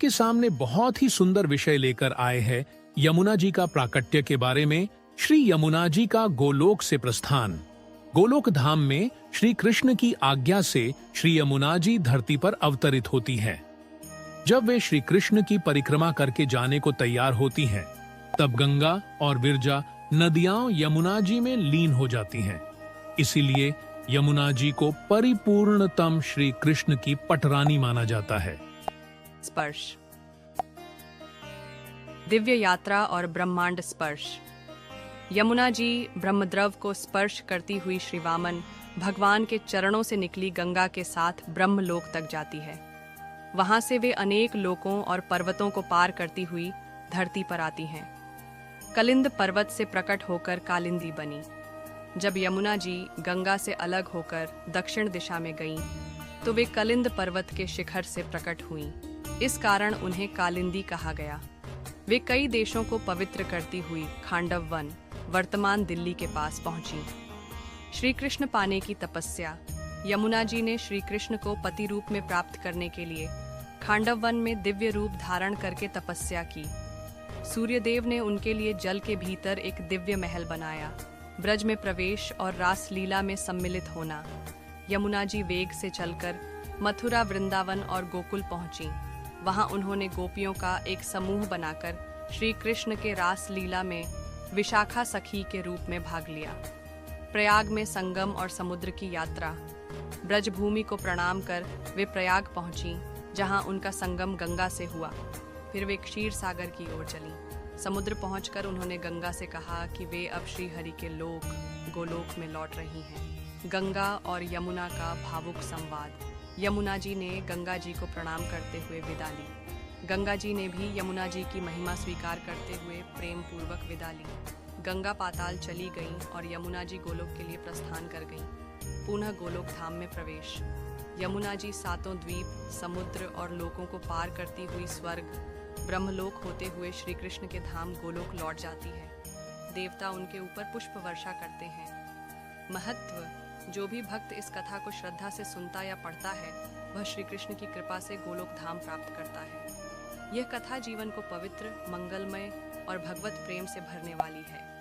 आपके सामने बहुत ही सुंदर विषय लेकर आए हैं यमुना जी का प्राकट्य के बारे में। श्री यमुना जी का गोलोक से प्रस्थान। गोलोक धाम में श्री कृष्ण की आज्ञा से श्री यमुना जी धरती पर अवतरित होती हैं। जब वे श्री कृष्ण की परिक्रमा करके जाने को तैयार होती हैं, तब गंगा और विरजा नदियां यमुना जी में लीन हो जाती हैं। इसीलिए यमुना जी को परिपूर्णतम श्री कृष्ण की पटरानी माना जाता है। स्पर्श, दिव्य यात्रा और ब्रह्मांड स्पर्श। यमुना जी ब्रह्मद्रव को स्पर्श करती हुई श्री वामन भगवान के चरणों से निकली गंगा के साथ ब्रह्मलोक तक जाती है। वहां से वे अनेक लोकों और पर्वतों को पार करती हुई धरती पर आती हैं। कलिंद पर्वत से प्रकट होकर कालिंदी बनी। जब यमुना जी गंगा से अलग होकर दक्षिण दिशा में गईं, तो वे कलिंद पर्वत के शिखर से प्रकट हुईं। इस कारण उन्हें कालिंदी कहा गया। वे कई देशों को पवित्र करती हुई खांडव वन, वर्तमान दिल्ली के पास पहुंची। श्री कृष्ण पाने की तपस्या। यमुना जी ने श्री कृष्ण को पति रूप में प्राप्त करने के लिए खांडव वन में दिव्य रूप धारण करके तपस्या की। सूर्यदेव ने उनके लिए जल के भीतर एक दिव्य महल बनाया। ब्रज में प्रवेश और रास लीला में सम्मिलित होना। यमुना जी वेग से चलकर मथुरा, वृंदावन और गोकुल पहुंची। वहां उन्होंने गोपियों का एक समूह बनाकर श्री कृष्ण के रास लीला में विशाखा सखी के रूप में भाग लिया। प्रयाग में संगम और समुद्र की यात्रा। ब्रजभूमि को प्रणाम कर वे प्रयाग पहुंची, जहां उनका संगम गंगा से हुआ। फिर वे क्षीर सागर की ओर चली। समुद्र पहुंचकर उन्होंने गंगा से कहा कि वे अब श्री हरि के लोक गोलोक में लौट रही हैं। गंगा और यमुना का भावुक संवाद। यमुना जी ने गंगा जी को प्रणाम करते हुए विदा ली। गंगा जी ने भी यमुना जी की महिमा स्वीकार करते हुए प्रेम पूर्वक विदा ली। गंगा पाताल चली गईं और यमुना जी गोलोक के लिए प्रस्थान कर गईं। पुनः गोलोक धाम में प्रवेश। यमुना जी सातों द्वीप, समुद्र और लोकों को पार करती हुई स्वर्ग ब्रह्मलोक होते हुए श्री कृष्ण के धाम गोलोक लौट जाती है। देवता उनके ऊपर पुष्प वर्षा करते हैं। महत्व। जो भी भक्त इस कथा को श्रद्धा से सुनता या पढ़ता है, वह श्री कृष्ण की कृपा से गोलोक धाम प्राप्त करता है। यह कथा जीवन को पवित्र, मंगलमय और भगवत प्रेम से भरने वाली है।